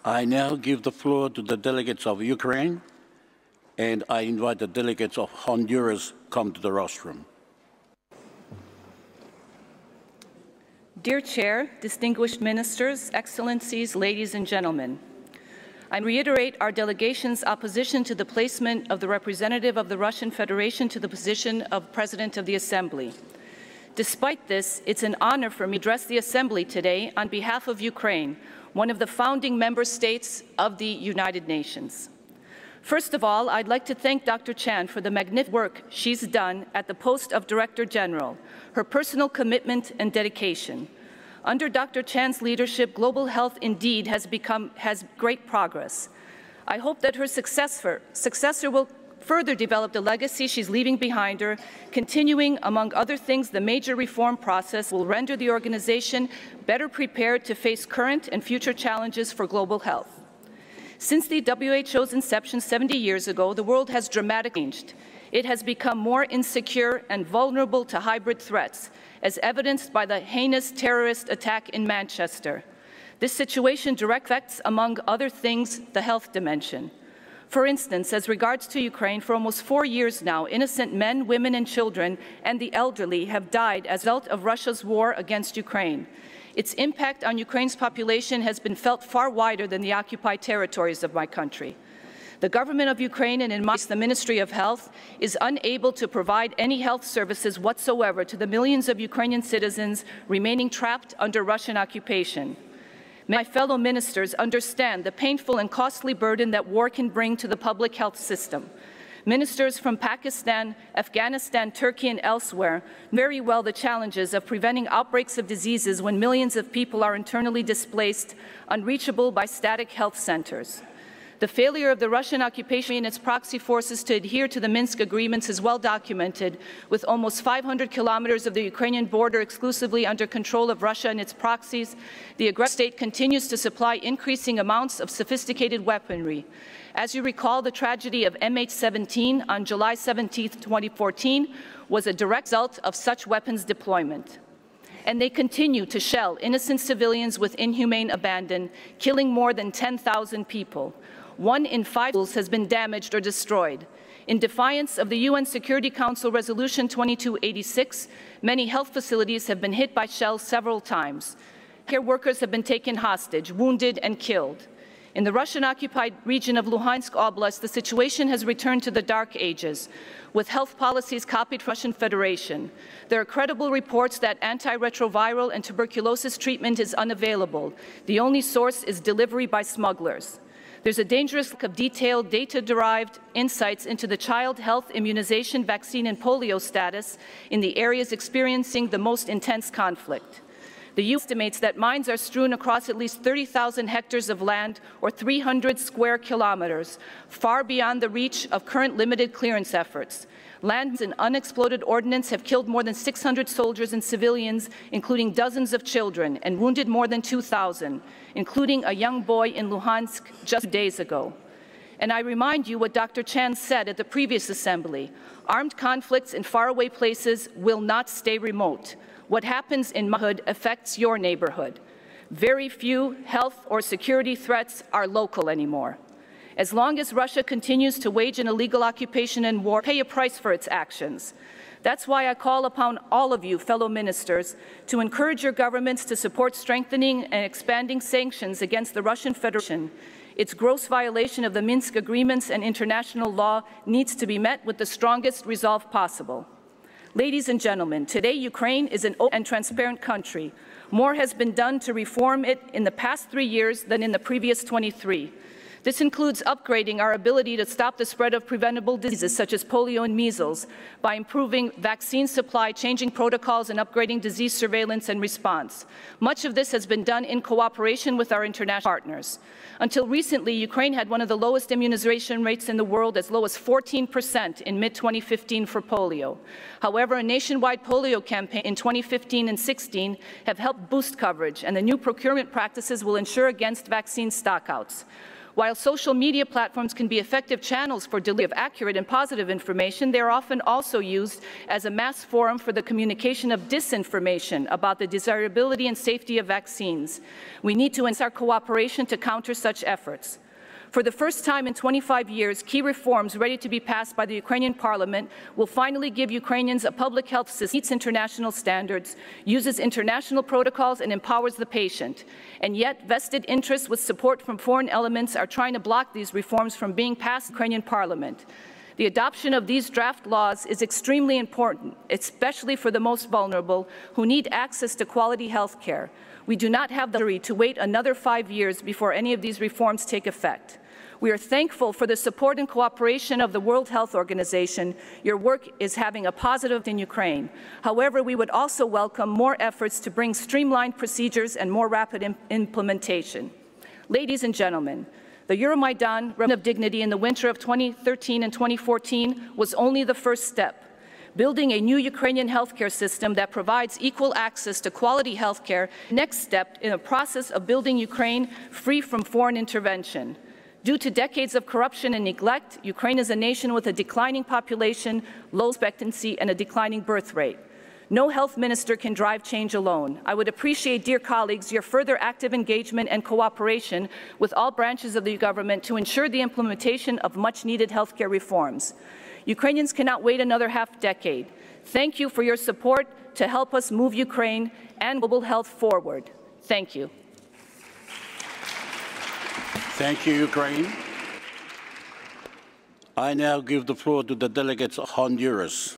I now give the floor to the delegates of Ukraine, and I invite the delegates of Honduras come to the rostrum. Dear Chair, distinguished ministers, excellencies, ladies and gentlemen, I reiterate our delegation's opposition to the placement of the representative of the Russian Federation to the position of President of the Assembly. Despite this, it's an honor for me to address the Assembly today on behalf of Ukraine, one of the founding member states of the United Nations. First of all, I'd like to thank Dr. Chan for the magnificent work she's done at the post of Director General, her personal commitment and dedication. Under Dr. Chan's leadership, global health indeed has great progress. I hope that her successor will further develop the legacy she's leaving behind her, continuing, among other things, the major reform process will render the organization better prepared to face current and future challenges for global health. Since the WHO's inception 70 years ago, the world has dramatically changed. It has become more insecure and vulnerable to hybrid threats, as evidenced by the heinous terrorist attack in Manchester. This situation directly affects, among other things, the health dimension. For instance, as regards to Ukraine, for almost 4 years now, innocent men, women, and children, and the elderly have died as a result of Russia's war against Ukraine. Its impact on Ukraine's population has been felt far wider than the occupied territories of my country. The government of Ukraine, and in my case, the Ministry of Health, is unable to provide any health services whatsoever to the millions of Ukrainian citizens remaining trapped under Russian occupation. May my fellow ministers understand the painful and costly burden that war can bring to the public health system. Ministers from Pakistan, Afghanistan, Turkey, and elsewhere know very well the challenges of preventing outbreaks of diseases when millions of people are internally displaced, unreachable by static health centers. The failure of the Russian occupation and its proxy forces to adhere to the Minsk agreements is well documented, with almost 500 kilometers of the Ukrainian border exclusively under control of Russia and its proxies. The aggressive state continues to supply increasing amounts of sophisticated weaponry. As you recall, the tragedy of MH17 on July 17, 2014 was a direct result of such weapons deployment. And they continue to shell innocent civilians with inhumane abandon, killing more than 10,000 people. 1 in 5 schools has been damaged or destroyed. In defiance of the UN Security Council Resolution 2286, many health facilities have been hit by shells several times. Care workers have been taken hostage, wounded, and killed. In the Russian-occupied region of Luhansk Oblast, the situation has returned to the dark ages, with health policies copied from the Russian Federation. There are credible reports that antiretroviral and tuberculosis treatment is unavailable. The only source is delivery by smugglers. There's a dangerous lack of detailed data-derived insights into the child health, immunization, vaccine, and polio status in the areas experiencing the most intense conflict. The UN estimates that mines are strewn across at least 30,000 hectares of land, or 300 square kilometers, far beyond the reach of current limited clearance efforts. Land and unexploded ordnance have killed more than 600 soldiers and civilians, including dozens of children, and wounded more than 2,000, including a young boy in Luhansk just 2 days ago. And I remind you what Dr. Chan said at the previous assembly: armed conflicts in faraway places will not stay remote. What happens in my neighborhood affects your neighborhood. Very few health or security threats are local anymore. As long as Russia continues to wage an illegal occupation and war, pay a price for its actions. That's why I call upon all of you, fellow ministers, to encourage your governments to support strengthening and expanding sanctions against the Russian Federation. Its gross violation of the Minsk agreements and international law needs to be met with the strongest resolve possible. Ladies and gentlemen, today Ukraine is an open and transparent country. More has been done to reform it in the past 3 years than in the previous 23. This includes upgrading our ability to stop the spread of preventable diseases such as polio and measles by improving vaccine supply, changing protocols, and upgrading disease surveillance and response. Much of this has been done in cooperation with our international partners. Until recently, Ukraine had one of the lowest immunization rates in the world, as low as 14% in mid-2015 for polio. However, a nationwide polio campaign in 2015 and 16 have helped boost coverage, and the new procurement practices will ensure against vaccine stockouts. While social media platforms can be effective channels for delivery of accurate and positive information, they are often also used as a mass forum for the communication of disinformation about the desirability and safety of vaccines. We need to enhance our cooperation to counter such efforts. For the first time in 25 years, key reforms ready to be passed by the Ukrainian parliament will finally give Ukrainians a public health system that meets international standards, uses international protocols, and empowers the patient. And yet, vested interests with support from foreign elements are trying to block these reforms from being passed in the Ukrainian parliament. The adoption of these draft laws is extremely important, especially for the most vulnerable who need access to quality health care. We do not have the luxury to wait another 5 years before any of these reforms take effect. We are thankful for the support and cooperation of the World Health Organization. Your work is having a positive impact in Ukraine. However, we would also welcome more efforts to bring streamlined procedures and more rapid implementation. Ladies and gentlemen, the Euromaidan Revolution of Dignity in the winter of 2013 and 2014 was only the first step. Building a new Ukrainian healthcare system that provides equal access to quality healthcare, next step in a process of building Ukraine free from foreign intervention. Due to decades of corruption and neglect, Ukraine is a nation with a declining population, low expectancy, and a declining birth rate. No health minister can drive change alone. I would appreciate, dear colleagues, your further active engagement and cooperation with all branches of the government to ensure the implementation of much-needed healthcare reforms. Ukrainians cannot wait another half-decade. Thank you for your support to help us move Ukraine and global health forward. Thank you. Thank you, Ukraine. I now give the floor to the delegates of Honduras.